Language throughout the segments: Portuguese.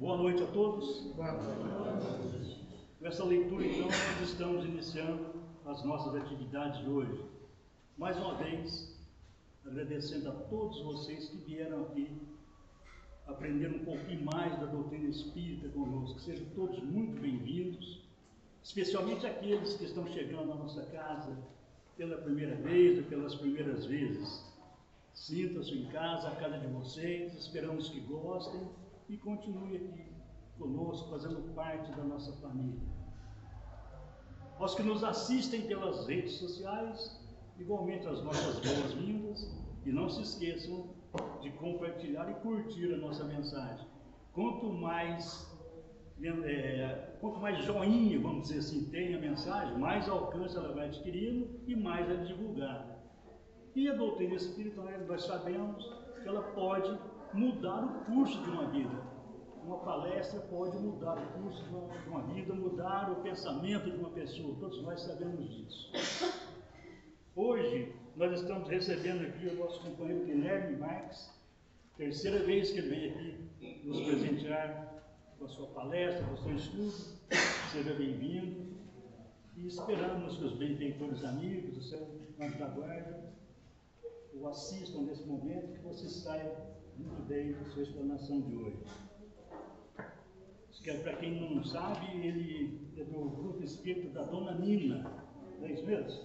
Boa noite a todos. Boa noite. Com essa leitura, então, nós estamos iniciando as nossas atividades de hoje. Mais uma vez, agradecendo a todos vocês que vieram aqui aprender um pouquinho mais da doutrina espírita conosco. Sejam todos muito bem-vindos, especialmente aqueles que estão chegando à nossa casa pela primeira vez ou pelas primeiras vezes. Sintam-se em casa, a casa de vocês, esperamos que gostem e continuem aqui conosco, fazendo parte da nossa família. Aos que nos assistem pelas redes sociais, igualmente as nossas boas-vindas, e não se esqueçam de compartilhar e curtir a nossa mensagem. Quanto mais joinha, vamos dizer assim, tem a mensagem, mais alcance ela vai adquirindo e mais é divulgada. E a doutrina espírita, nós sabemos que ela pode mudar o curso de uma vida. Uma palestra pode mudar o curso de uma vida, mudar o pensamento de uma pessoa. Todos nós sabemos disso. Hoje, nós estamos recebendo aqui o nosso companheiro Guilherme Marques, terceira vez que ele vem aqui nos presentear com a sua palestra, com o seu estudo. Seja bem-vindo. E esperamos que os benfeitores amigos, o seu anjo da guarda, o assistam nesse momento, que você saia muito bem da sua explanação de hoje. Para quem não sabe, ele é do grupo espírita da Dona Nina, não é isso mesmo?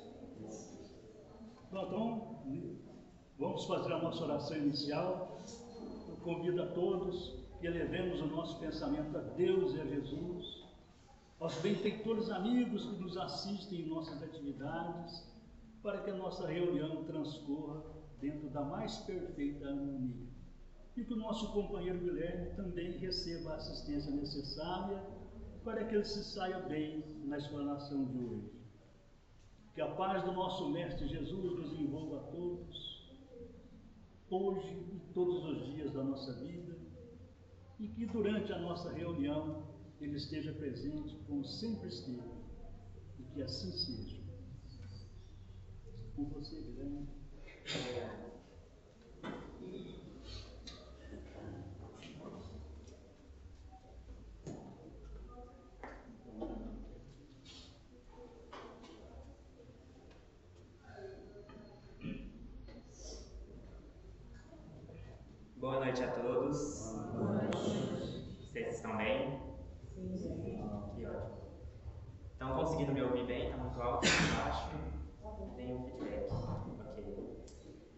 Então, vamos fazer a nossa oração inicial. Eu convido a todos que elevemos o nosso pensamento a Deus e a Jesus, aos benfeitores amigos que nos assistem em nossas atividades, para que a nossa reunião transcorra dentro da mais perfeita harmonia. E que o nosso companheiro Guilherme também receba a assistência necessária para que ele se saia bem na explanação de hoje. Que a paz do nosso Mestre Jesus nos envolva a todos, hoje e todos os dias da nossa vida, e que durante a nossa reunião ele esteja presente como sempre esteve, e que assim seja. Com você, Guilherme. Boa noite a todos. Boa noite. Vocês estão bem? Sim. Que ótimo. Estão conseguindo me ouvir bem? Está muito alto, muito baixo? Tem um feedback. Ok.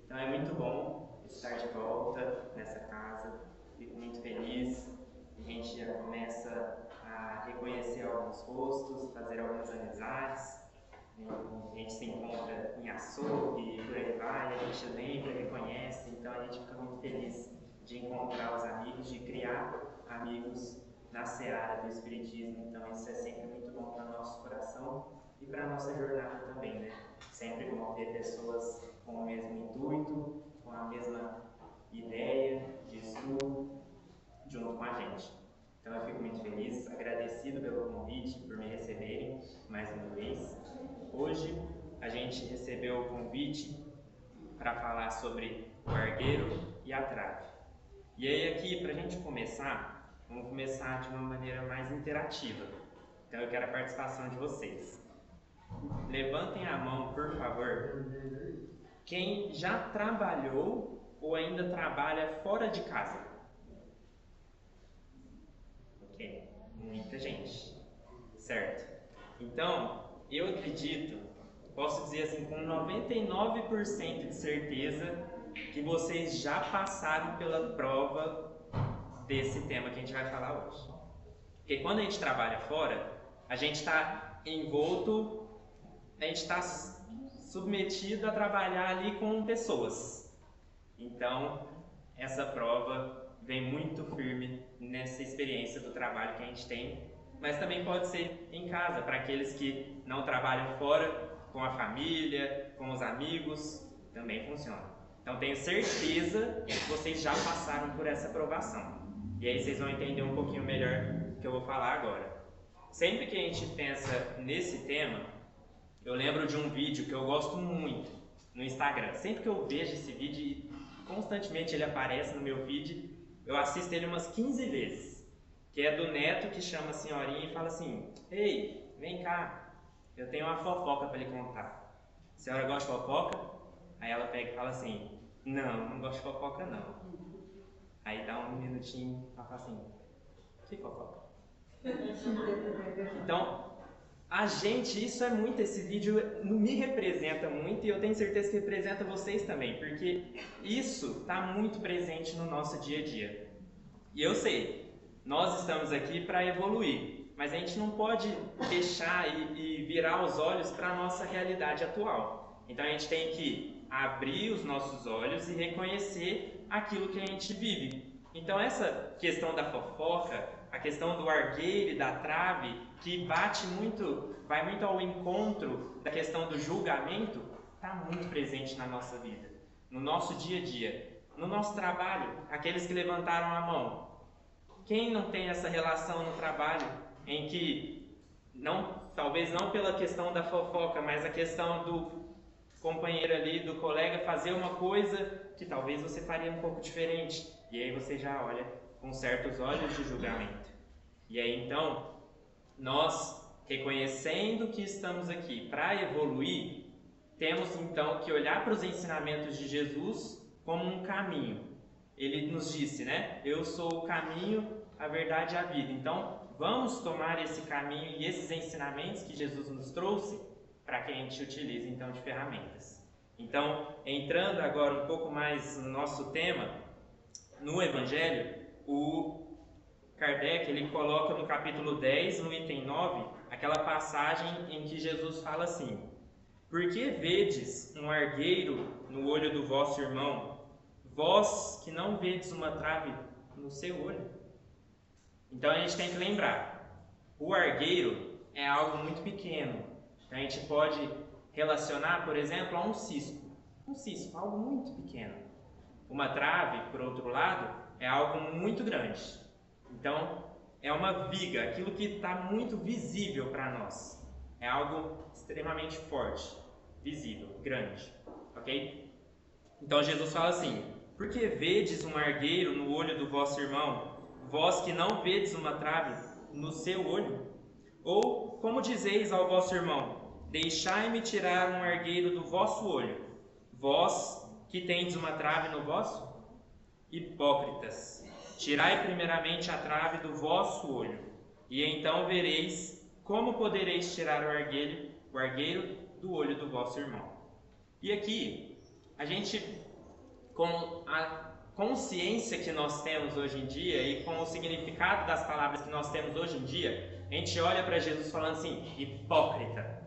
Então é muito bom estar de volta nessa casa. Fico muito feliz. A gente já começa a reconhecer alguns rostos, fazer algumas amizades. A gente se encontra em açougue, por aí vai, a gente lembra, reconhece, então a gente fica muito feliz de encontrar os amigos, de criar amigos na seara do Espiritismo. Então isso é sempre muito bom para o nosso coração e para a nossa jornada também, né? Sempre bom ter pessoas com o mesmo intuito, com a mesma ideia de estudo, junto com a gente. Então eu fico muito feliz, agradecido pelo convite, por me receberem mais uma vez. Hoje a gente recebeu o convite para falar sobre o argueiro e a trave. E aí aqui, para a gente começar, vamos começar de uma maneira mais interativa. Então eu quero a participação de vocês. Levantem a mão, por favor, quem já trabalhou ou ainda trabalha fora de casa. Ok, muita gente, certo? Então, eu acredito, posso dizer assim, com 99% de certeza, que vocês já passaram pela prova desse tema que a gente vai falar hoje. Porque quando a gente trabalha fora, a gente está envolto, a gente está submetido a trabalhar ali com pessoas. Então, essa prova vem muito firme nessa experiência do trabalho que a gente tem, mas também pode ser em casa, para aqueles que não trabalham fora, com a família, com os amigos, também funciona. Então tenho certeza que vocês já passaram por essa provação. E aí vocês vão entender um pouquinho melhor o que eu vou falar agora. Sempre que a gente pensa nesse tema, eu lembro de um vídeo que eu gosto muito no Instagram. Sempre que eu vejo esse vídeo e constantemente ele aparece no meu feed, eu assisto ele umas 15 vezes. que é do neto que chama a senhorinha e fala assim: ei, vem cá, eu tenho uma fofoca para lhe contar. A senhora gosta de fofoca? Aí ela pega e fala assim: não gosto de fofoca não. Aí dá um minutinho, ela fala assim: que fofoca? Então, isso é muito, esse vídeo me representa muito e eu tenho certeza que representa vocês também, porque isso está muito presente no nosso dia a dia. E eu sei, nós estamos aqui para evoluir, mas a gente não pode deixar e virar os olhos para a nossa realidade atual. Então a gente tem que abrir os nossos olhos e reconhecer aquilo que a gente vive. Então essa questão da fofoca, a questão do argueiro e da trave, que vai muito ao encontro da questão do julgamento, está muito presente na nossa vida, no nosso dia a dia, no nosso trabalho. Aqueles que levantaram a mão, quem não tem essa relação no trabalho em que, talvez não pela questão da fofoca, mas a questão do companheiro ali, do colega fazer uma coisa que talvez você faria um pouco diferente, e aí você já olha com certos olhos de julgamento. E aí então, nós, reconhecendo que estamos aqui para evoluir, temos então que olhar para os ensinamentos de Jesus como um caminho. Ele nos disse, né? Eu sou o caminho, a verdade e a vida. Então, vamos tomar esse caminho e esses ensinamentos que Jesus nos trouxe para que a gente utilize então de ferramentas. Então, entrando agora um pouco mais no nosso tema, no Evangelho, o Kardec ele coloca no capítulo 10, no item 9, aquela passagem em que Jesus fala assim: por que vedes um argueiro no olho do vosso irmão, vós que não vedes uma trave no seu olho? Então a gente tem que lembrar, o argueiro é algo muito pequeno. A gente pode relacionar, por exemplo, a um cisco. Um cisco, algo muito pequeno. Uma trave, por outro lado, é algo muito grande. Então, é uma viga, aquilo que está muito visível para nós. É algo extremamente forte, visível, grande. Ok? Então, Jesus fala assim: por que vedes um argueiro no olho do vosso irmão, vós que não vedes uma trave no seu olho? Ou, como dizeis ao vosso irmão: deixai-me tirar um argueiro do vosso olho, vós que tendes uma trave no vosso? Hipócritas, tirai primeiramente a trave do vosso olho, e então vereis como podereis tirar o argueiro do olho do vosso irmão. E aqui, a gente, com a consciência que nós temos hoje em dia e com o significado das palavras que nós temos hoje em dia, a gente olha para Jesus falando assim: hipócrita.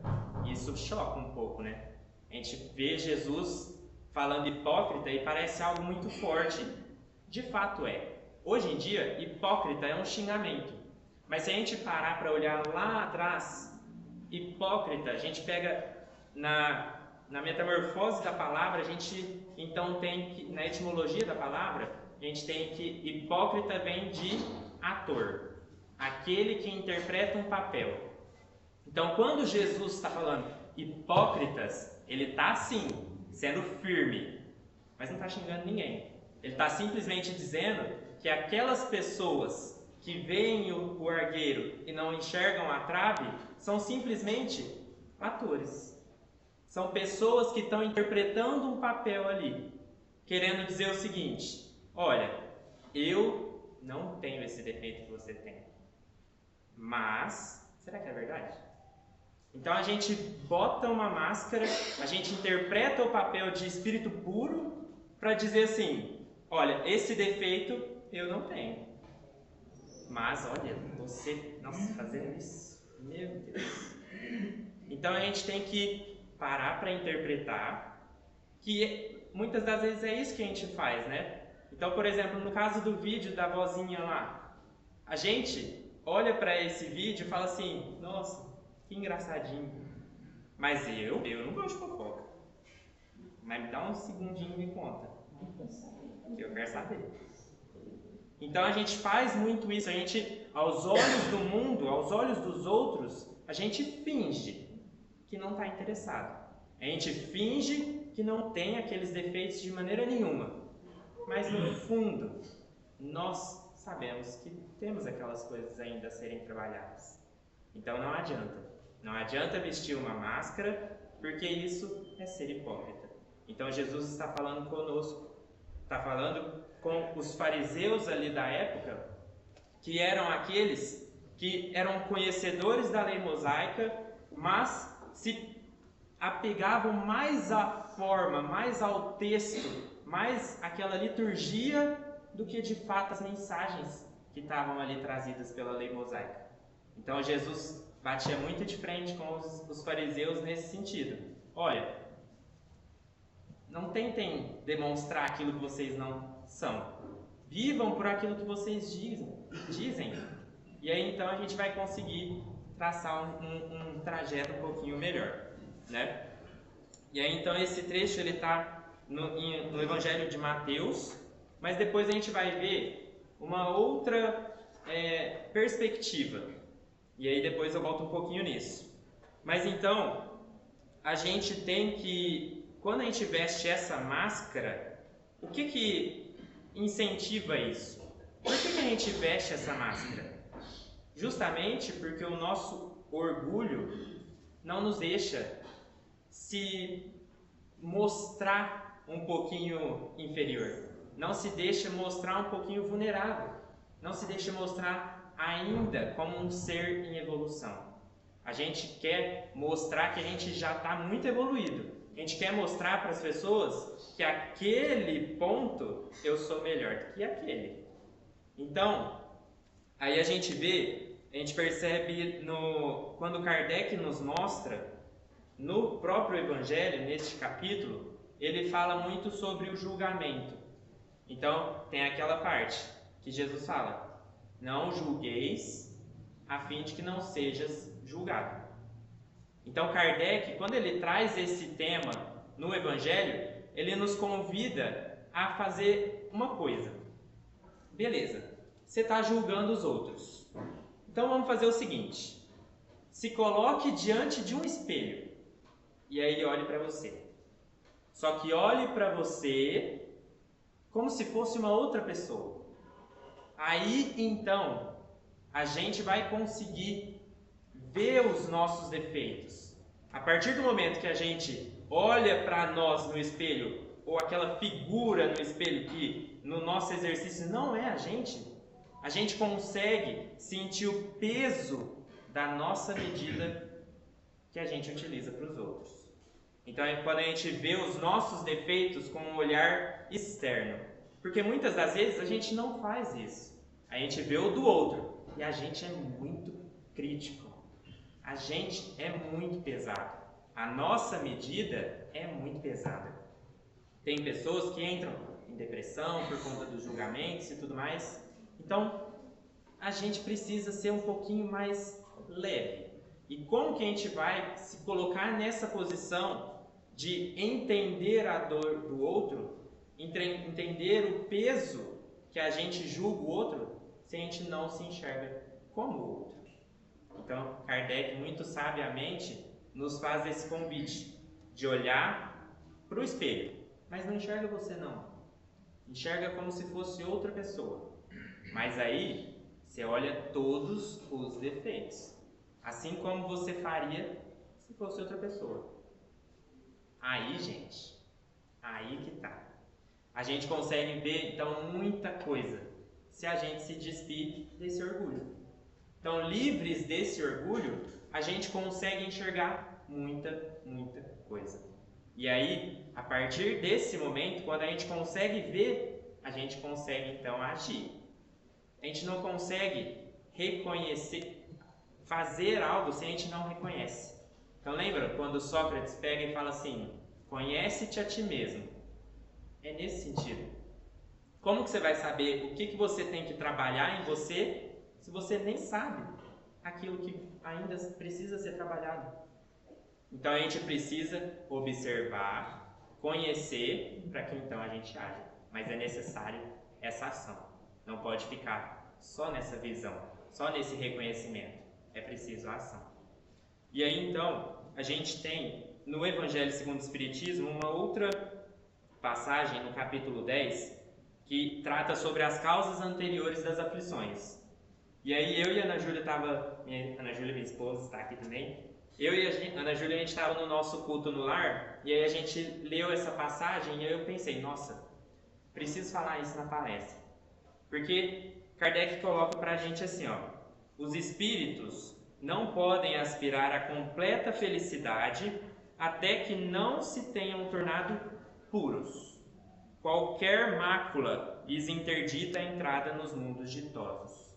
Isso choca um pouco, né? A gente vê Jesus falando hipócrita e parece algo muito forte. De fato é. Hoje em dia, hipócrita é um xingamento. Mas se a gente parar para olhar lá atrás, hipócrita, a gente pega na metamorfose da palavra, a gente então tem que, na etimologia da palavra, a gente tem que hipócrita vem de ator, aquele que interpreta um papel. Então, quando Jesus está falando hipócritas, ele está sim sendo firme, mas não está xingando ninguém. Ele está simplesmente dizendo que aquelas pessoas que veem o argueiro e não enxergam a trave são simplesmente atores. São pessoas que estão interpretando um papel ali, querendo dizer o seguinte: olha, eu não tenho esse defeito que você tem, mas será que é verdade? Então a gente bota uma máscara, a gente interpreta o papel de espírito puro para dizer assim: olha, esse defeito eu não tenho, mas olha, você, nossa, fazendo isso, meu Deus. Então a gente tem que parar para interpretar, que muitas das vezes é isso que a gente faz, né? Então, por exemplo, no caso do vídeo da vozinha lá, a gente olha para esse vídeo e fala assim: nossa, que engraçadinho. Mas eu não gosto de fofoca. Mas me dá um segundinho e me conta, que eu quero saber. Então a gente faz muito isso, a gente, aos olhos do mundo, aos olhos dos outros, a gente finge que não está interessado. A gente finge que não tem aqueles defeitos de maneira nenhuma. Mas no fundo, nós sabemos que temos aquelas coisas ainda a serem trabalhadas. Então não adianta. Não adianta vestir uma máscara, porque isso é ser hipócrita. Então Jesus está falando conosco, está falando com os fariseus ali da época, que eram aqueles que eram conhecedores da lei mosaica, mas se apegavam mais à forma, mais ao texto, mais àquela liturgia, do que de fato as mensagens que estavam ali trazidas pela lei mosaica. Então Jesus batia muito de frente com os fariseus nesse sentido. Olha, não tentem demonstrar aquilo que vocês não são. Vivam por aquilo que vocês dizem. E aí então a gente vai conseguir traçar um trajeto um pouquinho melhor, né? E aí então esse trecho ele está no Evangelho de Mateus, mas depois a gente vai ver uma outra perspectiva. E aí depois eu volto um pouquinho nisso. Mas então, a gente tem que, quando a gente veste essa máscara, o que incentiva isso? Por que a gente veste essa máscara? Justamente porque o nosso orgulho não nos deixa se mostrar um pouquinho inferior. Não se deixa mostrar um pouquinho vulnerável. Não se deixa mostrar ainda como um ser em evolução. A gente quer mostrar que a gente já está muito evoluído. A gente quer mostrar para as pessoas que aquele ponto eu sou melhor do que aquele. Então, aí a gente percebe quando Kardec nos mostra, no próprio Evangelho, neste capítulo, ele fala muito sobre o julgamento. Então, tem aquela parte que Jesus fala: não julgueis, a fim de que não sejas julgado. Então Kardec, quando ele traz esse tema no Evangelho, ele nos convida a fazer uma coisa. Beleza, você está julgando os outros. Então vamos fazer o seguinte: se coloque diante de um espelho e aí olhe para você. Só que olhe para você como se fosse uma outra pessoa. Aí então a gente vai conseguir ver os nossos defeitos. A partir do momento que a gente olha para nós no espelho, ou aquela figura no espelho que no nosso exercício não é a gente consegue sentir o peso da nossa medida que a gente utiliza para os outros. Então é quando a gente vê os nossos defeitos com um olhar externo. Porque muitas das vezes a gente não faz isso. A gente vê o do outro e a gente é muito crítico. A gente é muito pesado. A nossa medida é muito pesada. Tem pessoas que entram em depressão por conta dos julgamentos e tudo mais. Então, a gente precisa ser um pouquinho mais leve. E como que a gente vai se colocar nessa posição de entender a dor do outro, entender o peso que a gente julga o outro, se a gente não se enxerga como o outro? Então, Kardec, muito sabiamente, nos faz esse convite de olhar para o espelho, mas não enxerga você não. Enxerga como se fosse outra pessoa. Mas aí, você olha todos os defeitos, assim como você faria se fosse outra pessoa. Aí, gente, aí que tá. A gente consegue ver, então, muita coisa se a gente se despir desse orgulho. Então, livres desse orgulho, a gente consegue enxergar muita coisa. E aí, a partir desse momento, quando a gente consegue ver, a gente consegue, então, agir. A gente não consegue reconhecer, fazer algo se a gente não reconhece. Então, lembra quando Sócrates pega e fala assim: conhece-te a ti mesmo. É nesse sentido. Como que você vai saber o que você tem que trabalhar em você se você nem sabe aquilo que ainda precisa ser trabalhado? Então a gente precisa observar, conhecer, para que então a gente age. Mas é necessário essa ação. Não pode ficar só nessa visão, só nesse reconhecimento. É preciso a ação. E aí então a gente tem no Evangelho segundo o Espiritismo uma outra passagem no capítulo 10, que trata sobre as causas anteriores das aflições. E aí eu e a Ana Júlia Ana Júlia, minha esposa, está aqui também. Eu e a Ana Júlia, a gente estava no nosso culto no lar, e aí a gente leu essa passagem, e aí eu pensei, nossa, preciso falar isso na palestra. Porque Kardec coloca para a gente assim, ó, os espíritos não podem aspirar à completa felicidade até que não se tenham tornado puros. Qualquer mácula lhes interdita a entrada nos mundos ditosos.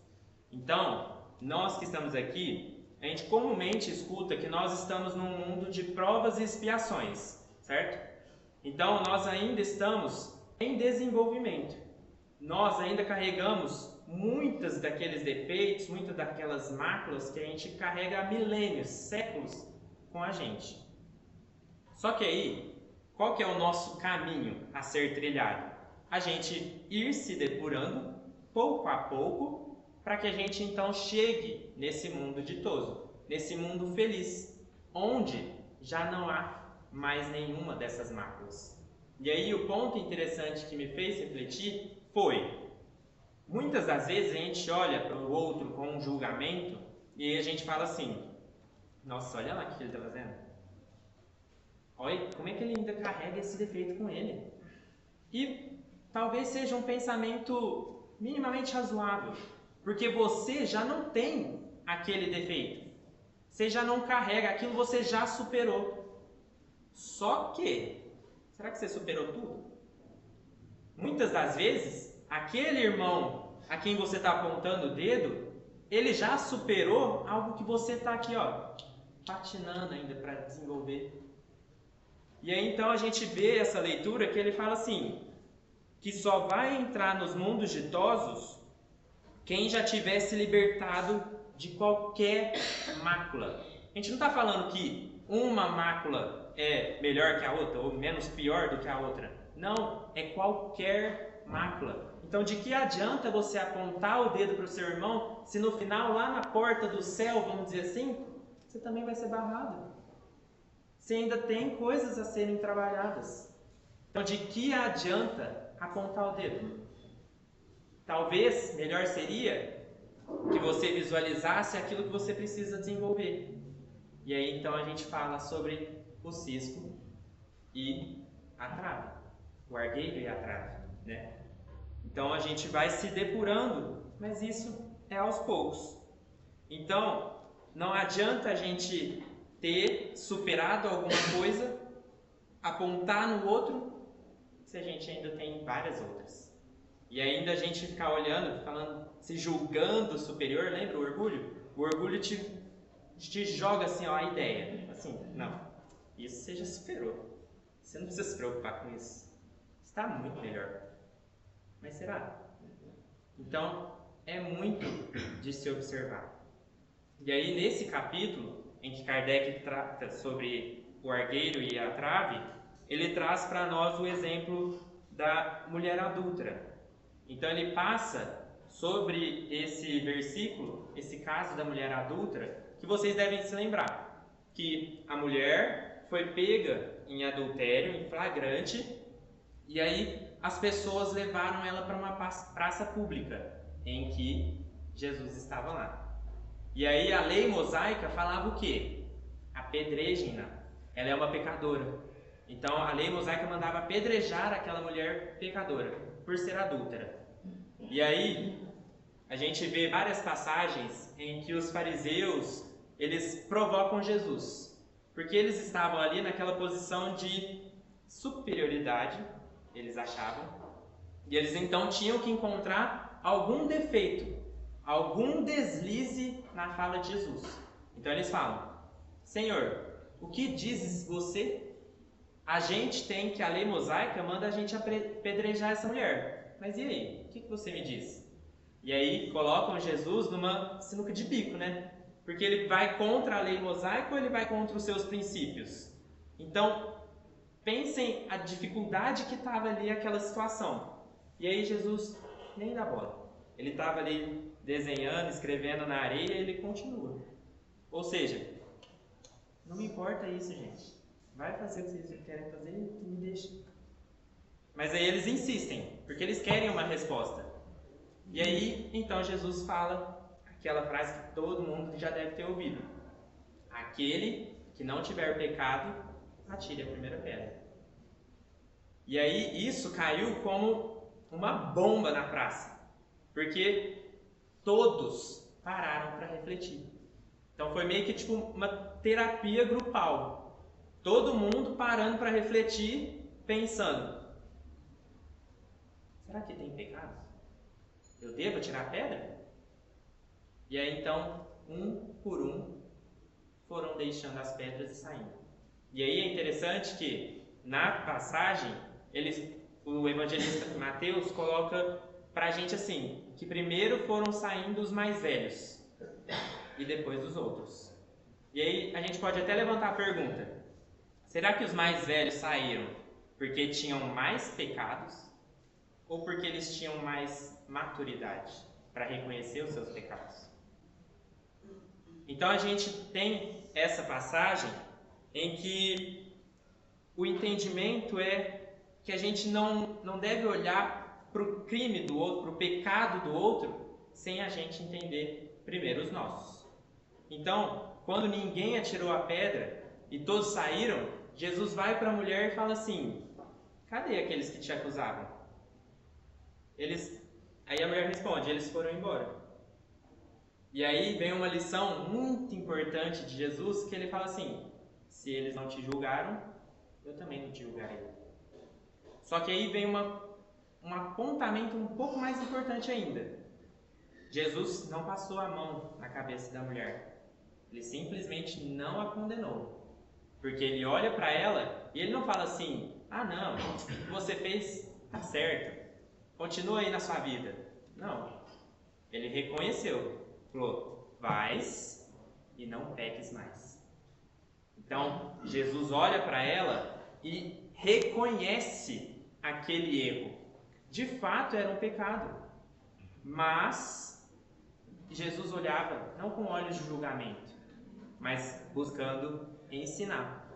Então, nós que estamos aqui, a gente comumente escuta que nós estamos num mundo de provas e expiações, certo? Então, nós ainda estamos em desenvolvimento. Nós ainda carregamos muitos daqueles defeitos, muitas daquelas máculas que a gente carrega há milênios, séculos com a gente. Só que aí, qual que é o nosso caminho a ser trilhado? A gente ir se depurando pouco a pouco, para que a gente então chegue nesse mundo ditoso, nesse mundo feliz, onde já não há mais nenhuma dessas máculas. E aí o ponto interessante que me fez refletir foi, muitas das vezes a gente olha para o outro com um julgamento e aí a gente fala assim, nossa, olha lá o que ele está fazendo. Olha como é que ele ainda carrega esse defeito com ele. E talvez seja um pensamento minimamente razoável, porque você já não tem aquele defeito. Você já não carrega, aquilo você já superou. Só que, será que você superou tudo? Muitas das vezes, aquele irmão a quem você está apontando o dedo, ele já superou algo que você está aqui, ó, patinando ainda para desenvolver. E aí então a gente vê essa leitura que ele fala assim, que só vai entrar nos mundos ditosos quem já tiver se libertado de qualquer mácula. A gente não está falando que uma mácula é melhor que a outra ou menos pior do que a outra. Não, é qualquer mácula. Então, de que adianta você apontar o dedo para o seu irmão se no final, lá na porta do céu, vamos dizer assim, você também vai ser barrado? Você ainda tem coisas a serem trabalhadas. Então, de que adianta apontar o dedo? Talvez melhor seria que você visualizasse aquilo que você precisa desenvolver. E aí então a gente fala sobre o cisco e a trave, o argueiro e a trave, né? Então a gente vai se depurando, mas isso é aos poucos. Então não adianta a gente ter superado alguma coisa, apontar no outro, se a gente ainda tem várias outras. E ainda a gente ficar olhando, falando, se julgando superior, lembra o orgulho? O orgulho te joga assim, ó, a ideia. Assim, não, isso você já superou. Você não precisa se preocupar com isso. Está muito melhor. Mas será? Então, é muito de se observar. E aí, nesse capítulo, em que Kardec trata sobre o argueiro e a trave, ele traz para nós o exemplo da mulher adúltera. Então ele passa sobre esse versículo, esse caso da mulher adúltera, que vocês devem se lembrar, que a mulher foi pega em adultério, em flagrante, e aí as pessoas levaram ela para uma praça pública, em que Jesus estava lá. E aí a lei mosaica falava o quê? Apedrejem-na, ela é uma pecadora. Então a lei mosaica mandava apedrejar aquela mulher pecadora, por ser adúltera. E aí, a gente vê várias passagens em que os fariseus, eles provocam Jesus. Porque eles estavam ali naquela posição de superioridade, eles achavam. E eles então tinham que encontrar algum defeito, algum deslize na fala de Jesus. Então eles falam, Senhor, o que dizes você? A gente tem que a lei mosaica manda a gente apedrejar essa mulher. Mas e aí? O que você me diz? E aí colocam Jesus numa sinuca de bico, né? Porque ele vai contra a lei mosaica ou ele vai contra os seus princípios? Então, pensem a dificuldade que estava ali aquela situação. E aí Jesus nem dá bola. Ele estava ali desenhando, escrevendo na areia e ele continua. Ou seja, não me importa isso, gente. Vai fazer o que vocês querem fazer e me deixa. Mas aí eles insistem, porque eles querem uma resposta. E aí, então, Jesus fala aquela frase que todo mundo já deve ter ouvido. Aquele que não tiver pecado, atire a primeira pedra. E aí, isso caiu como uma bomba na praça. Porque todos pararam para refletir. Então foi meio que tipo uma terapia grupal. Todo mundo parando para refletir, pensando: será que tem pecados? Eu devo tirar a pedra? E aí então, um por um, foram deixando as pedras e saindo. E aí é interessante que na passagem, o evangelista Mateus coloca pra gente assim, que primeiro foram saindo os mais velhos e depois os outros. E aí a gente pode até levantar a pergunta: será que os mais velhos saíram porque tinham mais pecados ou porque eles tinham mais maturidade para reconhecer os seus pecados? Então a gente tem essa passagem em que o entendimento é que a gente não deve olhar para o crime do outro, para o pecado do outro, sem a gente entender primeiro os nossos. Então, quando ninguém atirou a pedra e todos saíram, Jesus vai para a mulher e fala assim: cadê aqueles que te acusavam? Aí a mulher responde: eles foram embora. E aí vem uma lição muito importante de Jesus, que ele fala assim: se eles não te julgaram, eu também não te julgarei. Só que aí vem um apontamento um pouco mais importante ainda. Jesus não passou a mão na cabeça da mulher. Ele simplesmente não a condenou. Porque ele olha para ela e ele não fala assim: ah não, o que você fez tá certo, continua aí na sua vida. Não. Ele reconheceu. Falou: vais e não peques mais. Então, Jesus olha para ela e reconhece aquele erro. De fato, era um pecado. Mas Jesus olhava não com olhos de julgamento, mas buscando ensinar.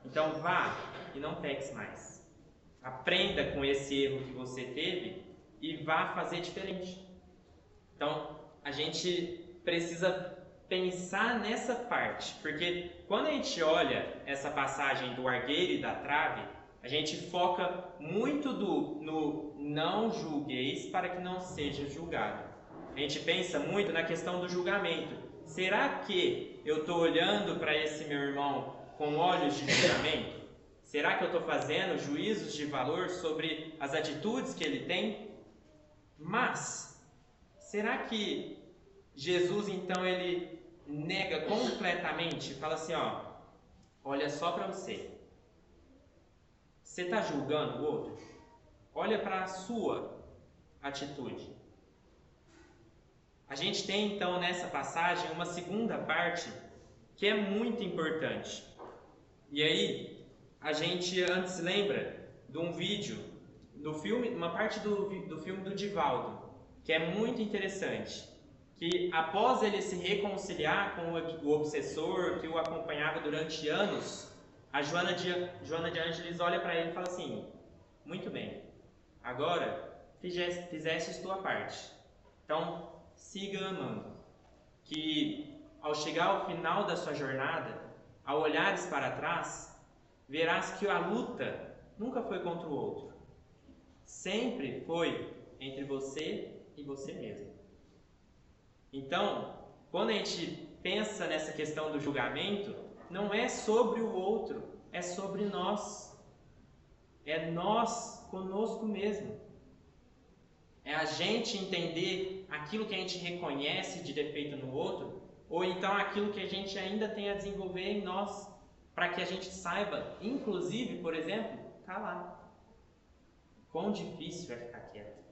Então, vá e não peques mais. Aprenda com esse erro que você teve e vá fazer diferente. Então, a gente precisa pensar nessa parte, porque quando a gente olha essa passagem do argueiro e da trave, a gente foca muito no não julgueis para que não seja julgado. A gente pensa muito na questão do julgamento. Será que eu estou olhando para esse meu irmão com olhos de julgamento? Será que eu estou fazendo juízos de valor sobre as atitudes que ele tem? Mas, será que Jesus, então, ele nega completamente, fala assim, ó, olha só para você. Você está julgando o outro? Olha para a sua atitude. A gente tem, então, nessa passagem, uma segunda parte que é muito importante. E aí, a gente antes lembra de um vídeo, do filme, uma parte do filme do Divaldo, que é muito interessante. Que após ele se reconciliar com o obsessor que o acompanhava durante anos, a Joana de Ângeles olha para ele e fala assim: muito bem, agora fizeste tua parte, então siga amando, que ao chegar ao final da sua jornada, ao olhares para trás, verás que a luta nunca foi contra o outro, sempre foi entre você e você mesmo. Então, quando a gente pensa nessa questão do julgamento, não é sobre o outro, é sobre nós. É nós conosco mesmo. É a gente entender aquilo que a gente reconhece de defeito no outro, ou então aquilo que a gente ainda tem a desenvolver em nós, para que a gente saiba, inclusive, por exemplo, calar. Quão difícil é ficar quieto.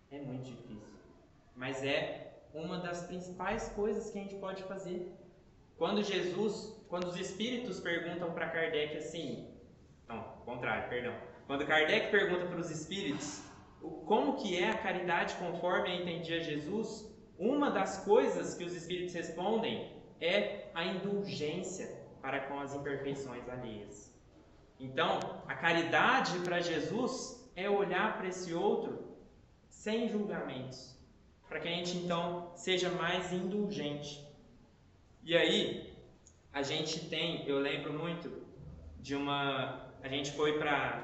É muito difícil. Mas é uma das principais coisas que a gente pode fazer. Quando os espíritos perguntam para Kardec assim, não, contrário, perdão. Quando Kardec pergunta para os espíritos como que é a caridade conforme entendia Jesus, uma das coisas que os espíritos respondem é a indulgência para com as imperfeições alheias. Então, a caridade para Jesus é olhar para esse outro sem julgamentos, para que a gente então seja mais indulgente. E aí, a gente tem, eu lembro muito de a gente foi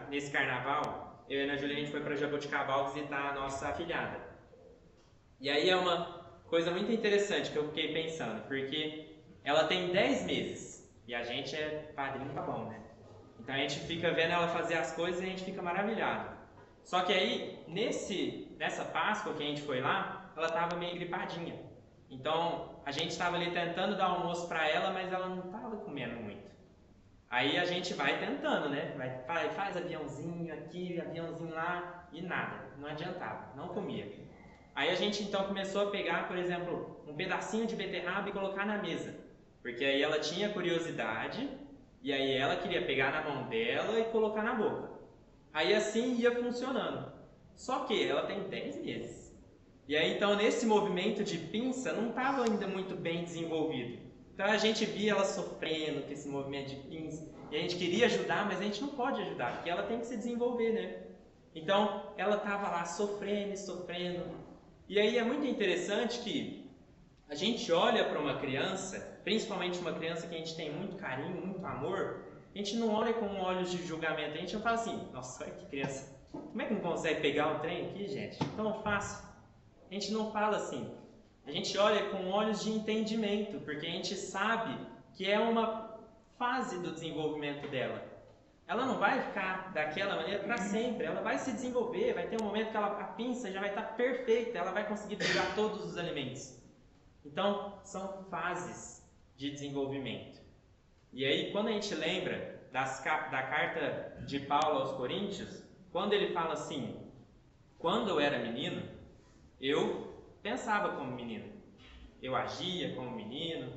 nesse carnaval, eu e a Ana Júlia, a gente foi para Jaboticabal visitar a nossa afilhada. E aí é uma coisa muito interessante que eu fiquei pensando, porque ela tem 10 meses e a gente é padrinho tá bom, né? Então a gente fica vendo ela fazer as coisas e a gente fica maravilhado. Só que aí, nessa Páscoa que a gente foi lá, ela estava meio gripadinha. Então a gente estava ali tentando dar almoço para ela, mas ela não estava comendo muito. Aí a gente vai tentando, né? Faz aviãozinho aqui, aviãozinho lá, e nada, não adiantava, não comia. Aí a gente então começou a pegar, por exemplo, um pedacinho de beterraba e colocar na mesa, porque aí ela tinha curiosidade, e aí ela queria pegar na mão dela e colocar na boca. Aí assim ia funcionando. Só que ela tem 10 meses. E aí então nesse movimento de pinça não estava ainda muito bem desenvolvido. Então a gente via ela sofrendo com esse movimento de pinça, e a gente queria ajudar, mas a gente não pode ajudar, porque ela tem que se desenvolver, né? Então ela estava lá sofrendo. E aí é muito interessante que a gente olha para uma criança, principalmente uma criança que a gente tem muito carinho, muito amor, a gente não olha com olhos de julgamento, a gente não fala assim, nossa, olha que criança, como é que não consegue pegar um trem aqui, gente? Tão fácil. A gente não fala assim. A gente olha com olhos de entendimento, porque a gente sabe que é uma fase do desenvolvimento dela. Ela não vai ficar daquela maneira para sempre, ela vai se desenvolver, vai ter um momento que a pinça já vai estar perfeita, ela vai conseguir pegar todos os alimentos. Então, são fases de desenvolvimento. E aí, quando a gente lembra da carta de Paulo aos Coríntios, quando ele fala assim, quando eu era menino, eu pensava como menino, eu agia como menino,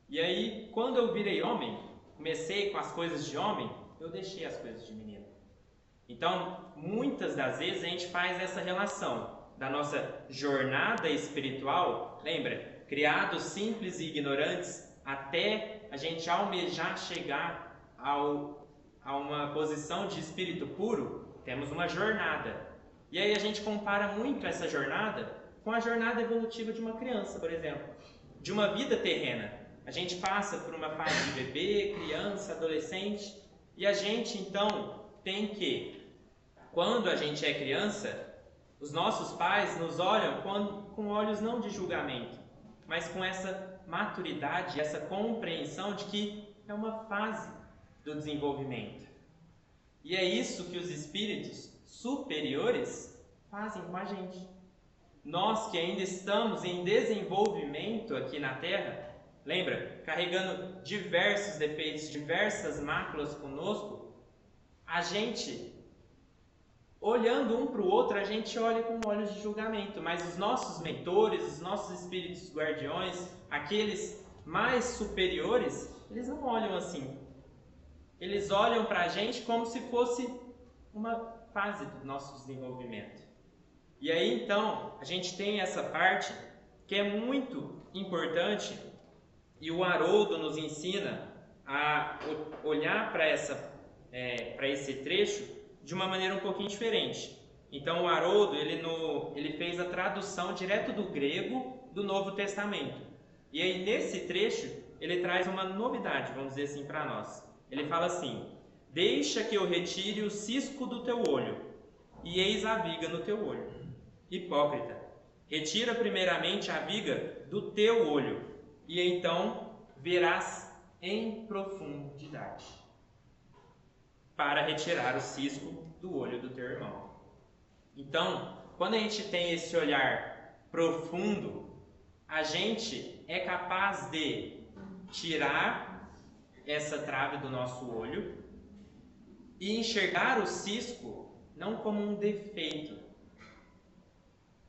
e aí quando eu virei homem, comecei com as coisas de homem, eu deixei as coisas de menino. Então, muitas das vezes a gente faz essa relação da nossa jornada espiritual, lembra? Criados simples e ignorantes, até a gente almejar chegar a uma posição de espírito puro, temos uma jornada. E aí a gente compara muito essa jornada com a jornada evolutiva de uma criança, por exemplo, de uma vida terrena. A gente passa por uma fase de bebê, criança, adolescente, e a gente então tem que, quando a gente é criança, os nossos pais nos olham com olhos não de julgamento, mas com essa maturidade, essa compreensão de que é uma fase do desenvolvimento. E é isso que os espíritos superiores fazem com a gente. Nós que ainda estamos em desenvolvimento aqui na Terra, lembra? Carregando diversos defeitos, diversas máculas conosco, a gente, olhando um para o outro, a gente olha com olhos de julgamento, mas os nossos mentores, os nossos espíritos guardiões, aqueles mais superiores, eles não olham assim. Eles olham para a gente como se fosse uma fase do nosso desenvolvimento. E aí então a gente tem essa parte que é muito importante, e o Haroldo nos ensina a olhar para esse trecho de uma maneira um pouquinho diferente. Então o Haroldo ele fez a tradução direto do grego do Novo Testamento. E aí nesse trecho ele traz uma novidade, vamos dizer assim, para nós. Ele fala assim: deixa que eu retire o cisco do teu olho, e eis a viga no teu olho. Hipócrita, retira primeiramente a viga do teu olho, e então verás em profundidade, para retirar o cisco do olho do teu irmão. Então, quando a gente tem esse olhar profundo, a gente é capaz de tirar essa trave do nosso olho e enxergar o cisco não como um defeito,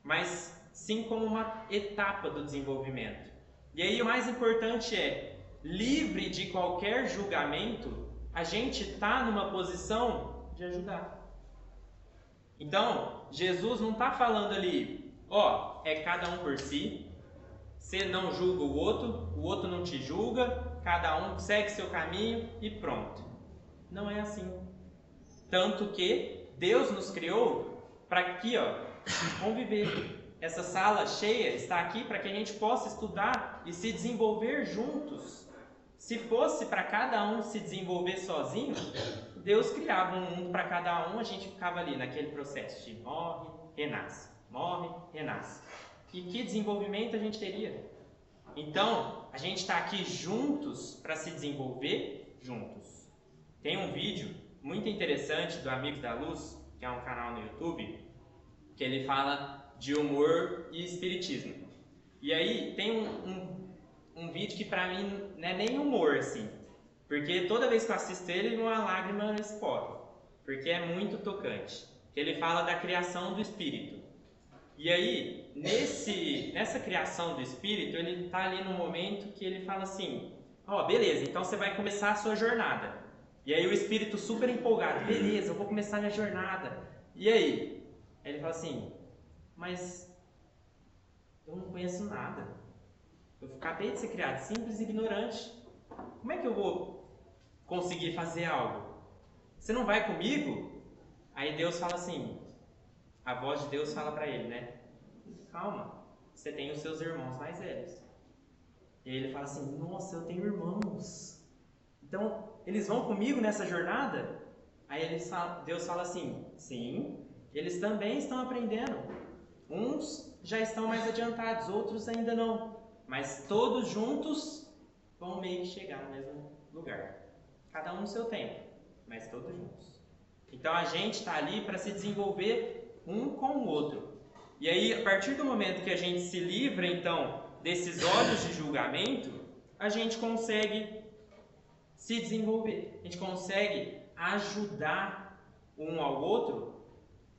mas sim como uma etapa do desenvolvimento. E aí o mais importante é, livre de qualquer julgamento, a gente está numa posição de ajudar. Então, Jesus não está falando ali, é cada um por si, você não julga o outro não te julga, cada um segue seu caminho e pronto. Não é assim. Tanto que Deus nos criou para aqui, ó, conviver. Essa sala cheia está aqui para que a gente possa estudar e se desenvolver juntos. Se fosse para cada um se desenvolver sozinho, Deus criava um mundo para cada um, a gente ficava ali naquele processo de morre, renasce, morre, renasce. E que desenvolvimento a gente teria? Então, a gente está aqui juntos para se desenvolver juntos. Tem um vídeo muito interessante do Amigos da Luz, que é um canal no YouTube, que ele fala de humor e espiritismo. E aí tem um vídeo que pra mim não é nem humor, assim, porque toda vez que eu assisto ele, uma lágrima escorre, porque é muito tocante. Ele fala da criação do espírito. E aí, nessa criação do espírito, ele está ali no momento que ele fala assim, ó, beleza, então você vai começar a sua jornada. E aí o espírito super empolgado, beleza, eu vou começar a minha jornada. E aí? Ele fala assim, mas eu não conheço nada. Eu acabei de ser criado, simples e ignorante. Como é que eu vou conseguir fazer algo? Você não vai comigo? Aí Deus fala assim, a voz de Deus fala para ele, né? Calma, você tem os seus irmãos mais velhos. E aí ele fala assim, nossa, eu tenho irmãos. Então, eles vão comigo nessa jornada? Aí Deus fala assim, sim, eles também estão aprendendo. Uns já estão mais adiantados, outros ainda não. Mas todos juntos vão meio que chegar no mesmo lugar. Cada um no seu tempo, mas todos juntos. Então a gente está ali para se desenvolver um com o outro. E aí, a partir do momento que a gente se livra, então, desses olhos de julgamento, a gente consegue se desenvolver. A gente consegue ajudar um ao outro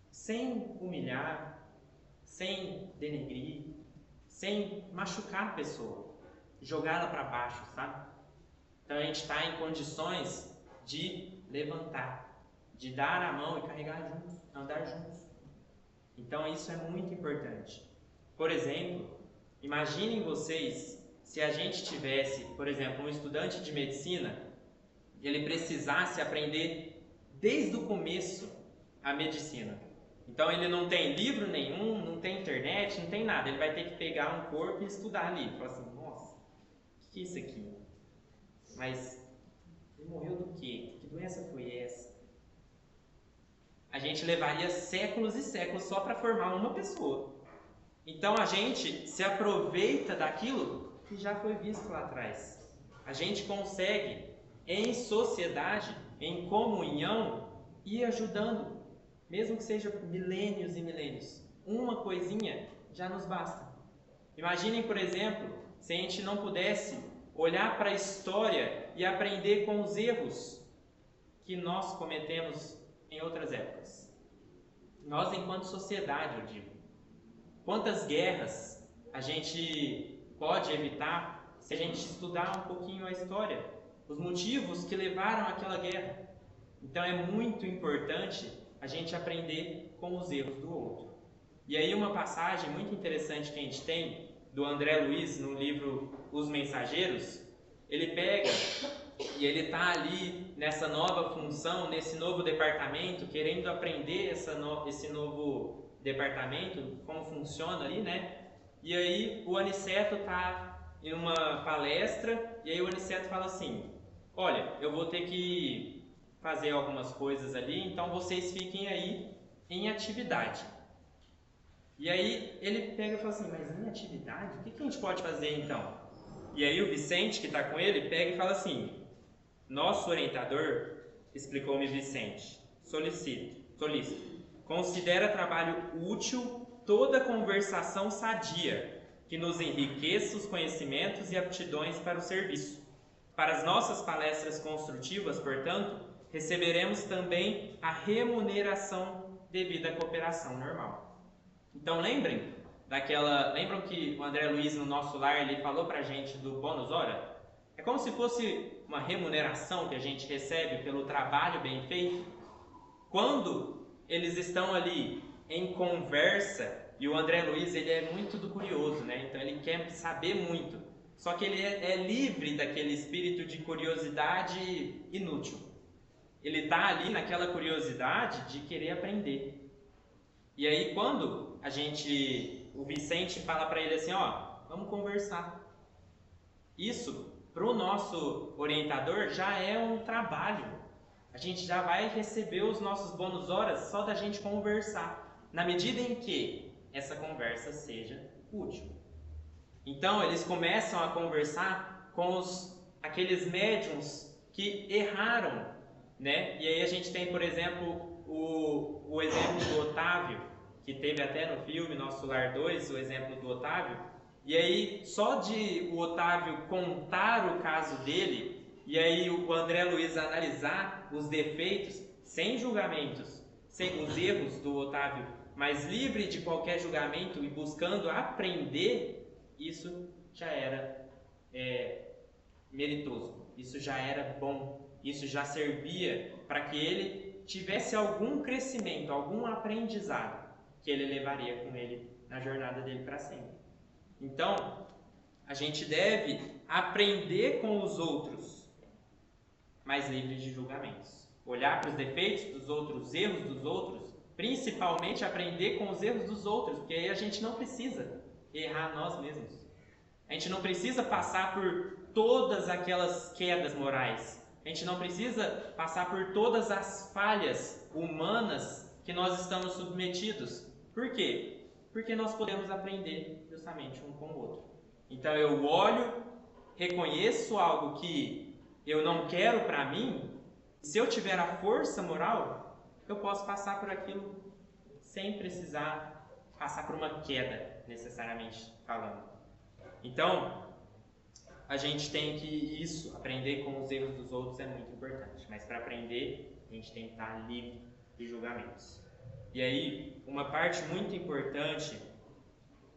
sem humilhar, sem denegrir, sem machucar a pessoa, jogá-la para baixo, sabe? Então a gente está em condições de levantar, de dar a mão e carregar juntos, andar juntos. Então isso é muito importante. Por exemplo, imaginem vocês se a gente tivesse, por exemplo, um estudante de medicina e ele precisasse aprender desde o começo a medicina. Então ele não tem livro nenhum, não tem internet, não tem nada. Ele vai ter que pegar um corpo e estudar ali. Falar assim, nossa, o que é isso aqui? Mas ele morreu do quê? Que doença foi essa? A gente levaria séculos e séculos só para formar uma pessoa. Então a gente se aproveita daquilo que já foi visto lá atrás. A gente consegue, em sociedade, em comunhão, ir ajudando. Mesmo que seja milênios e milênios, uma coisinha já nos basta. Imaginem, por exemplo, se a gente não pudesse olhar para a história e aprender com os erros que nós cometemos em outras épocas. Nós, enquanto sociedade, eu digo, quantas guerras a gente pode evitar se a gente estudar um pouquinho a história, os motivos que levaram àquela guerra. Então é muito importante a gente aprender com os erros do outro. E aí uma passagem muito interessante que a gente tem, do André Luiz, no livro Os Mensageiros, ele pega e ele está ali nessa nova função, nesse novo departamento, querendo aprender esse novo departamento, como funciona ali, né? E aí o Aniceto está em uma palestra, e aí o Aniceto fala assim, olha, eu vou ter que fazer algumas coisas ali, então vocês fiquem aí em atividade. E aí ele pega e fala assim, mas em atividade? O que a gente pode fazer então? E aí o Vicente, que está com ele, pega e fala assim, nosso orientador, explicou-me Vicente, solícito, considera trabalho útil toda conversação sadia, que nos enriqueça os conhecimentos e aptidões para o serviço. Para as nossas palestras construtivas, portanto, receberemos também a remuneração devida à cooperação normal. Então lembram que o André Luiz no nosso lar ele falou pra gente do bônus hora? É como se fosse uma remuneração que a gente recebe pelo trabalho bem feito. Quando eles estão ali em conversa, e o André Luiz ele é muito do curioso, né? Então ele quer saber muito. Só que ele é livre daquele espírito de curiosidade inútil. ele está ali naquela curiosidade de querer aprender. E aí quando o Vicente fala para ele assim, ó, vamos conversar. Isso, para o nosso orientador, já é um trabalho. A gente já vai receber os nossos bônus horas só da gente conversar, na medida em que essa conversa seja útil. Então, eles começam a conversar com aqueles médiums que erraram, né? E aí a gente tem, por exemplo, o exemplo do Otávio, que teve até no filme Nosso Lar 2, o exemplo do Otávio. E aí, só de o Otávio contar o caso dele, e aí o André Luiz analisar os defeitos, sem julgamentos, sem os erros do Otávio, mas livre de qualquer julgamento e buscando aprender, isso já era meritoso, isso já era bom, isso já servia para que ele tivesse algum crescimento, algum aprendizado que ele levaria com ele na jornada dele para sempre. Então, a gente deve aprender com os outros, mas livre de julgamentos. Olhar para os defeitos dos outros, os erros dos outros, principalmente aprender com os erros dos outros, porque aí a gente não precisa errar nós mesmos. A gente não precisa passar por todas aquelas quedas morais. A gente não precisa passar por todas as falhas humanas que nós estamos submetidos. Por quê? Porque nós podemos aprender justamente um com o outro. Então eu olho, reconheço algo que eu não quero para mim, se eu tiver a força moral, eu posso passar por aquilo sem precisar passar por uma queda, necessariamente falando. Então, a gente tem que aprender com os erros dos outros é muito importante, mas para aprender, a gente tem que estar livre de julgamentos. E aí, uma parte muito importante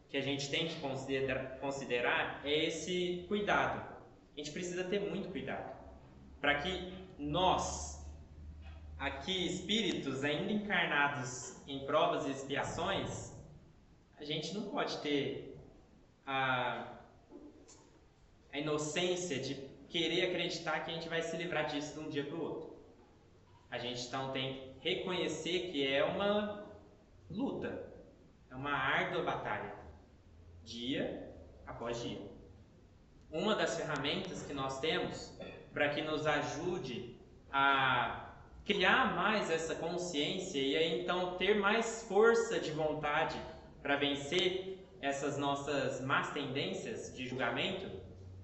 que a gente tem que considerar é esse cuidado. A gente precisa ter muito cuidado para que nós, aqui espíritos ainda encarnados em provas e expiações, a gente não pode ter a inocência de querer acreditar que a gente vai se livrar disso de um dia para o outro. A gente então tem que reconhecer que é uma luta, é uma árdua batalha, dia após dia. Uma das ferramentas que nós temos para que nos ajude a criar mais essa consciência e aí então ter mais força de vontade para vencer essas nossas más tendências de julgamento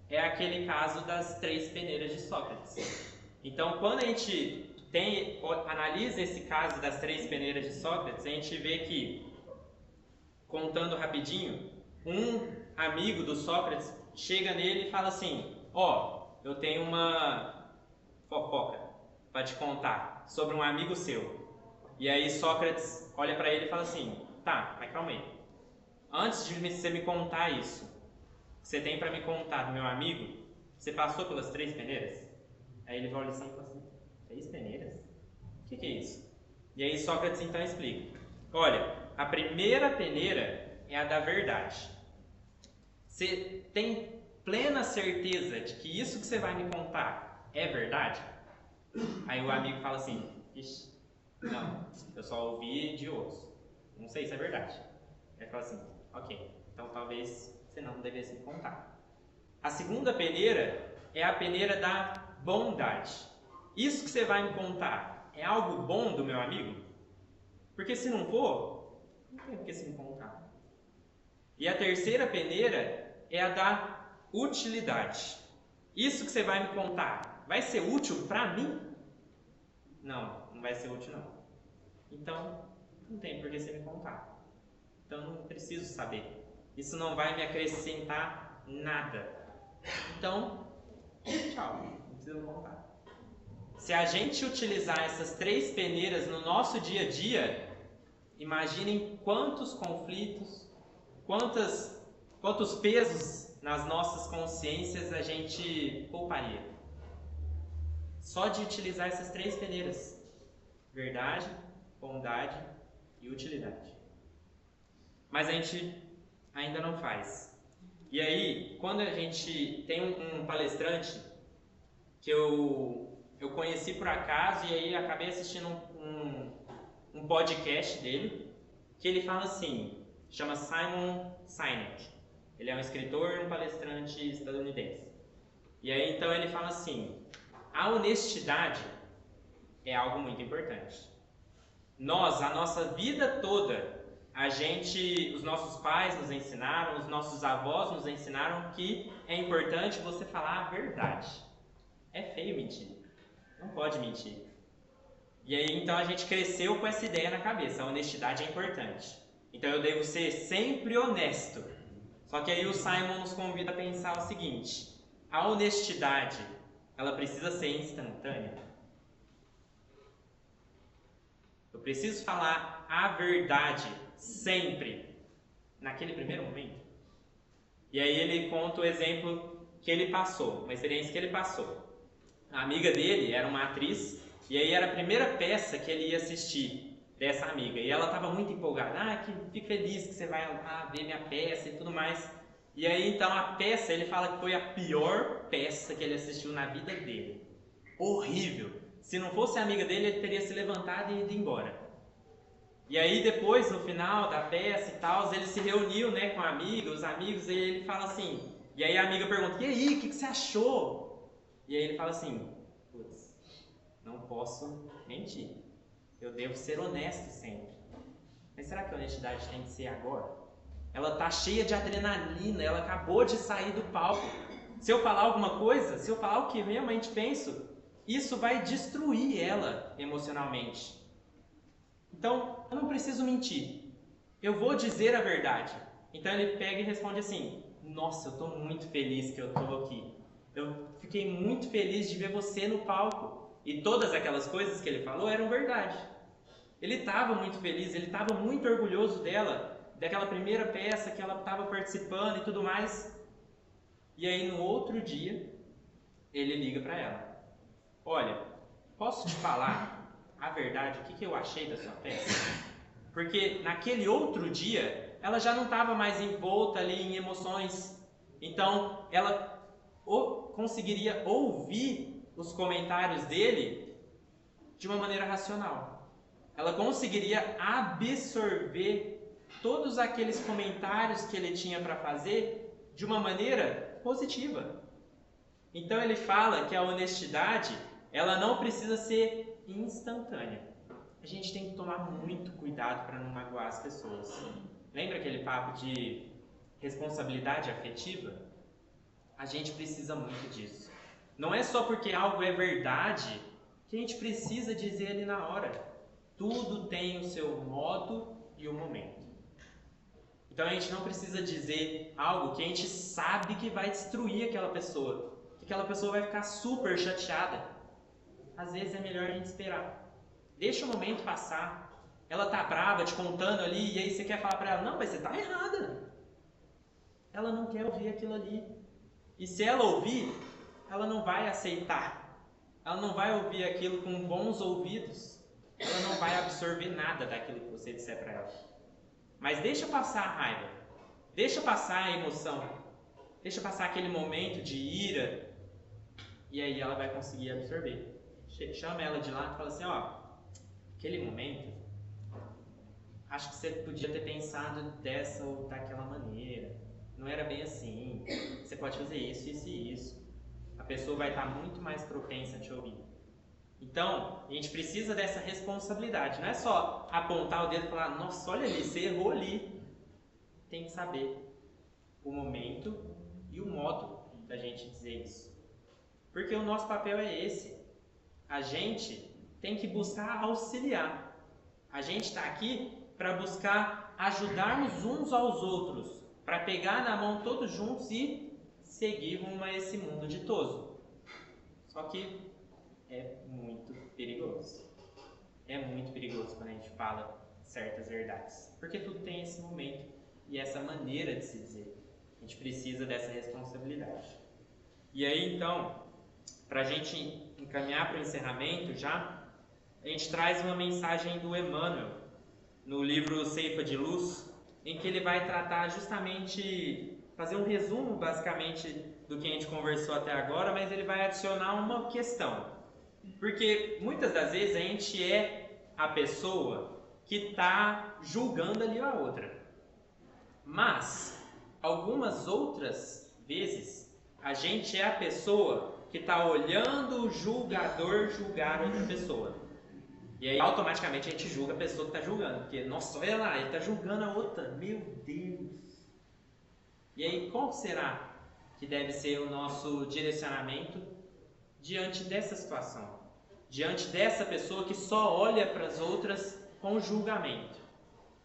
é aquele caso das 3 peneiras de Sócrates. Então, quando a gente analisa esse caso das 3 peneiras de Sócrates, a gente vê que, contando rapidinho, um amigo do Sócrates chega nele e fala assim, eu tenho uma fofoca para te contar sobre um amigo seu. E aí Sócrates olha para ele e fala assim, tá, mas calma aí. Antes de você me contar isso, que você tem para me contar do meu amigo, você passou pelas 3 peneiras? Aí ele olha assim e fala assim, 3 peneiras? O que é isso? E aí Sócrates então explica. Olha, a primeira peneira é a da verdade. Você tem plena certeza de que isso que você vai me contar é verdade? Aí o amigo fala assim, ixi, não, eu só ouvi de outros. Não sei se é verdade. Aí ele fala assim, ok, então talvez você não devesse me contar. A segunda peneira é a peneira da bondade. Isso que você vai me contar é algo bom do meu amigo? Porque se não for, não tem por que você me contar. E a terceira peneira é a da utilidade. Isso que você vai me contar vai ser útil para mim? Não, não vai ser útil não. Então, não tem por que você me contar. Então, não preciso saber. Isso não vai me acrescentar nada. Então, tchau, não precisa me contar. Se a gente utilizar essas 3 peneiras no nosso dia a dia, imaginem quantos conflitos, quantos pesos nas nossas consciências a gente pouparia. Só de utilizar essas 3 peneiras: verdade, bondade e utilidade. Mas a gente ainda não faz. E aí, quando a gente tem um palestrante que eu eu conheci por acaso e aí acabei assistindo um podcast dele, que ele fala assim, chama Simon Sinek. Ele é um escritor e um palestrante estadunidense. E aí então ele fala assim, a honestidade é algo muito importante. Nós, a nossa vida toda, os nossos pais nos ensinaram, os nossos avós nos ensinaram que é importante você falar a verdade. É feio mentir. Não pode mentir. E aí então a gente cresceu com essa ideia na cabeça, a honestidade é importante. Então eu devo ser sempre honesto. Só que aí o Simon nos convida a pensar o seguinte, a honestidade, ela precisa ser instantânea. Eu preciso falar a verdade sempre, naquele primeiro momento. E aí ele conta o exemplo que ele passou, uma experiência que ele passou. A amiga dele era uma atriz, e aí era a primeira peça que ele ia assistir dessa amiga. E ela estava muito empolgada, que fico feliz que você vai lá ver minha peça e tudo mais. E aí então a peça, ele fala que foi a pior peça que ele assistiu na vida dele. Horrível. Se não fosse a amiga dele, ele teria se levantado e ido embora. E aí depois, no final da peça e tal, ele se reuniu, né, com a amiga, os amigos, e ele fala assim, e aí a amiga pergunta, e aí, o que você achou? E aí ele fala assim, putz, não posso mentir, eu devo ser honesto sempre. Mas será que a honestidade tem que ser agora? Ela tá cheia de adrenalina, ela acabou de sair do palco. Se eu falar alguma coisa, se eu falar o que realmente penso, isso vai destruir ela emocionalmente. Então, eu não preciso mentir. Eu vou dizer a verdade. Então ele pega e responde assim, nossa, eu estou muito feliz que eu estou aqui. Eu fiquei muito feliz de ver você no palco. E todas aquelas coisas que ele falou eram verdade. Ele estava muito feliz, ele estava muito orgulhoso dela, daquela primeira peça que ela estava participando e tudo mais. E aí no outro dia, ele liga para ela. Olha, posso te falar a verdade, o que eu achei da sua peça? Porque naquele outro dia, ela já não estava mais envolta ali em emoções. Então, ela conseguiria ouvir os comentários dele de uma maneira racional. Ela conseguiria absorver todos aqueles comentários que ele tinha para fazer de uma maneira positiva. Então, ele fala que a honestidade, ela não precisa ser instantânea. A gente tem que tomar muito cuidado para não magoar as pessoas. Lembra aquele papo de responsabilidade afetiva? A gente precisa muito disso. Não é só porque algo é verdade que a gente precisa dizer ali na hora. Tudo tem o seu modo e o momento. Então a gente não precisa dizer algo que a gente sabe que vai destruir aquela pessoa, que aquela pessoa vai ficar super chateada. Às vezes é melhor a gente esperar. Deixa o momento passar. Ela tá brava, te contando ali, e aí você quer falar para ela, não, mas você tá errada. Ela não quer ouvir aquilo ali. E se ela ouvir, ela não vai aceitar. Ela não vai ouvir aquilo com bons ouvidos. Ela não vai absorver nada daquilo que você disser para ela. Mas deixa passar a raiva. Deixa passar a emoção. Deixa passar aquele momento de ira. E aí ela vai conseguir absorver. Chama ela de lá e fala assim, aquele momento, acho que você podia ter pensado dessa ou daquela maneira, não era bem assim, você pode fazer isso, isso e isso. A pessoa vai estar muito mais propensa a te ouvir. Então, a gente precisa dessa responsabilidade, não é só apontar o dedo e falar, nossa, olha ali, você errou ali. Tem que saber o momento e o modo da gente dizer isso. Porque o nosso papel é esse. A gente tem que buscar auxiliar. A gente está aqui para buscar ajudarmos uns aos outros, para pegar na mão todos juntos e seguir rumo a esse mundo ditoso. Só que é muito perigoso. É muito perigoso quando a gente fala certas verdades, porque tudo tem esse momento e essa maneira de se dizer. A gente precisa dessa responsabilidade. E aí então, para a gente encaminhar para o encerramento já, a gente traz uma mensagem do Emmanuel, no livro Ceifa de Luz, em que ele vai tratar justamente, fazer um resumo basicamente do que a gente conversou até agora, mas ele vai adicionar uma questão. Porque muitas das vezes a gente é a pessoa que está julgando ali a outra. Mas, algumas outras vezes, a gente é a pessoa que está olhando o julgador julgar outra pessoa. E aí, automaticamente, a gente julga a pessoa que está julgando. Porque, nossa, olha lá, ele está julgando a outra. Meu Deus! E aí, qual será que deve ser o nosso direcionamento diante dessa situação? Diante dessa pessoa que só olha para as outras com julgamento.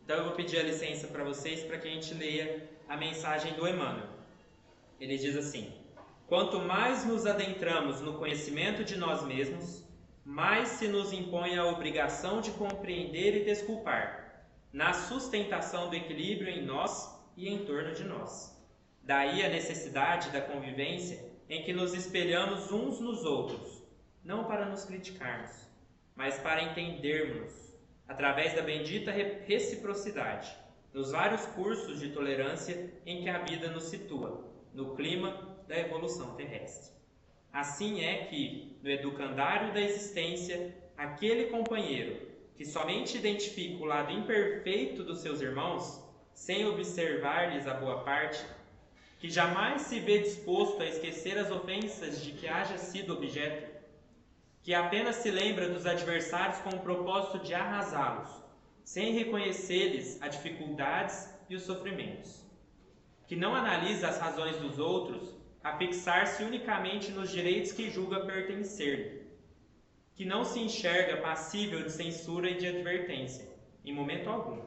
Então, eu vou pedir a licença para vocês para que a gente leia a mensagem do Emmanuel. Ele diz assim: quanto mais nos adentramos no conhecimento de nós mesmos, mais se nos impõe a obrigação de compreender e desculpar, na sustentação do equilíbrio em nós e em torno de nós. Daí a necessidade da convivência em que nos espelhamos uns nos outros, não para nos criticarmos, mas para entendermos, através da bendita reciprocidade, nos vários cursos de tolerância em que a vida nos situa, no clima da evolução terrestre. Assim é que, no educandário da existência, aquele companheiro que somente identifica o lado imperfeito dos seus irmãos, sem observar-lhes a boa parte, que jamais se vê disposto a esquecer as ofensas de que haja sido objeto, que apenas se lembra dos adversários com o propósito de arrasá-los, sem reconhecer-lhes as dificuldades e os sofrimentos, que não analisa as razões dos outros a fixar-se unicamente nos direitos que julga pertencer-lhe, que não se enxerga passível de censura e de advertência, em momento algum,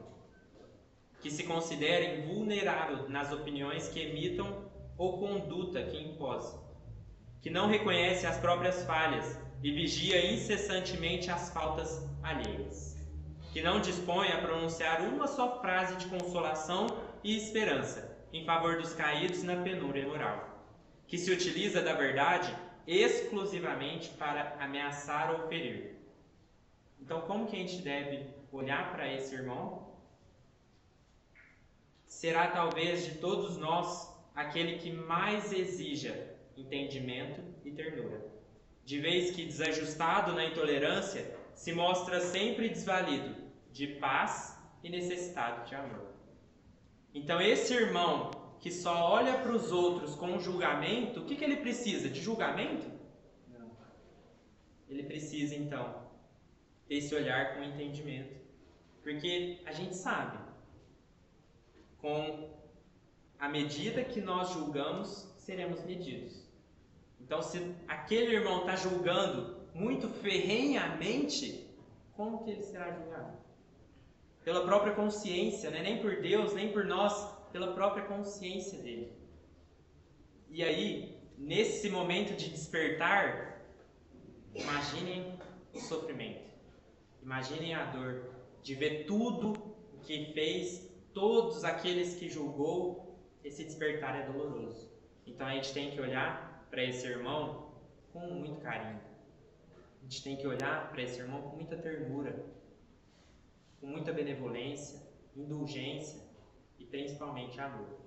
que se considera invulnerável nas opiniões que emitam ou conduta que impõe, que não reconhece as próprias falhas e vigia incessantemente as faltas alheias, que não dispõe a pronunciar uma só frase de consolação e esperança em favor dos caídos na penúria moral, que se utiliza da verdade exclusivamente para ameaçar ou ferir. Então, como que a gente deve olhar para esse irmão? Será talvez de todos nós aquele que mais exija entendimento e ternura, de vez que, desajustado na intolerância, se mostra sempre desvalido de paz e necessitado de amor. Então, esse irmão que só olha para os outros com julgamento, o que ele precisa? De julgamento? Não. Ele precisa, então, desse olhar com entendimento. Porque a gente sabe, com a medida que nós julgamos, seremos medidos. Então, se aquele irmão está julgando muito ferrenhamente, como que ele será julgado? Pela própria consciência, né? Nem por Deus, nem por nós, pela própria consciência dele. E aí, nesse momento de despertar, imaginem o sofrimento, imaginem a dor de ver tudo o que fez, todos aqueles que julgou. Esse despertar é doloroso. Então a gente tem que olhar para esse irmão com muito carinho. A gente tem que olhar para esse irmão com muita ternura, com muita benevolência, indulgência e principalmente amor.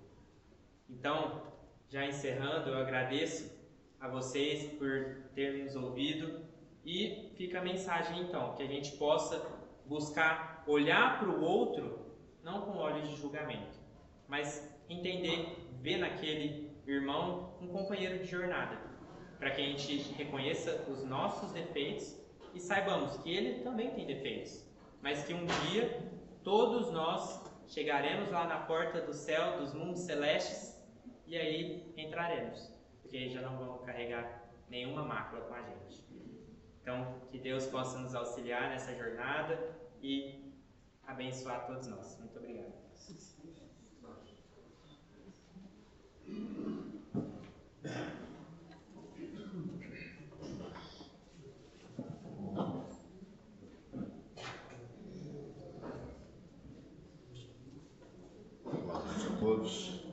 Então, já encerrando, eu agradeço a vocês por terem nos ouvido e fica a mensagem então, que a gente possa buscar olhar para o outro não com olhos de julgamento, mas entender, ver naquele irmão um companheiro de jornada, para que a gente reconheça os nossos defeitos e saibamos que ele também tem defeitos, mas que um dia todos nós chegaremos lá na porta do céu, dos mundos celestes, e aí entraremos, porque aí já não vamos carregar nenhuma mácula com a gente. Então, que Deus possa nos auxiliar nessa jornada e abençoar todos nós. Muito obrigado. Boa noite a todos.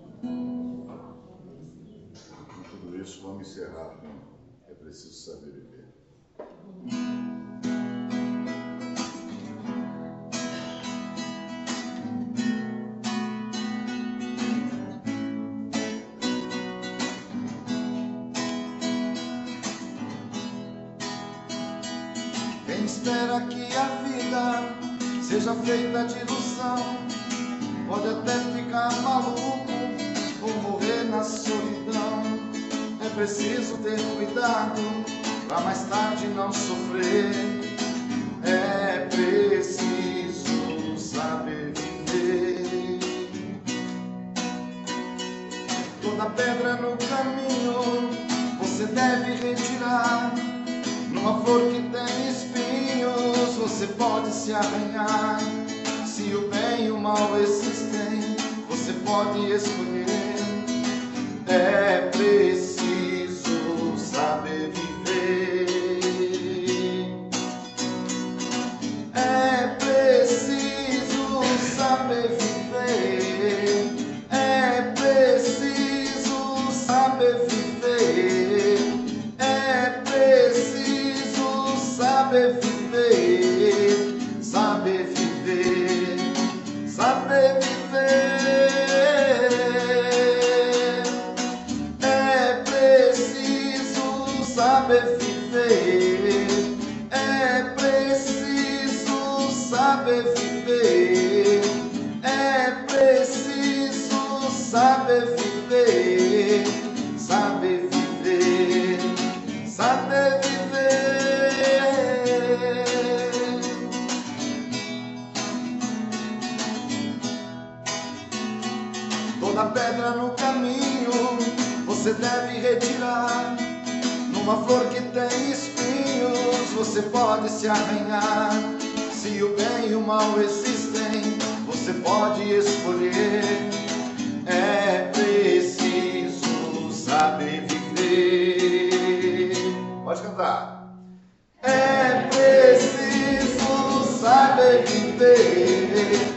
Com tudo isso, vamos encerrar com É Preciso Saber Viver. espera que a vida seja feita de ilusão. Pode até ficar maluco ou morrer na solidão. É preciso ter cuidado pra mais tarde não sofrer. É preciso saber viver. Toda pedra no caminho você deve retirar. Numa flor que tem espinhos você pode se arranhar. Se o bem e o mal existem, você pode escolher. É preciso saber viver. É preciso saber viver. É preciso saber viver. É preciso saber viver. Saber viver. Saber viver. É preciso saber viver. É preciso saber viver. É preciso saber viver. Saber viver. Saber viver. Toda pedra no caminho você deve retirar. Numa flor que tem espinhos você pode se arranhar. Se o bem e o mal existem, você pode escolher. É preciso saber viver. Pode cantar. É preciso saber viver.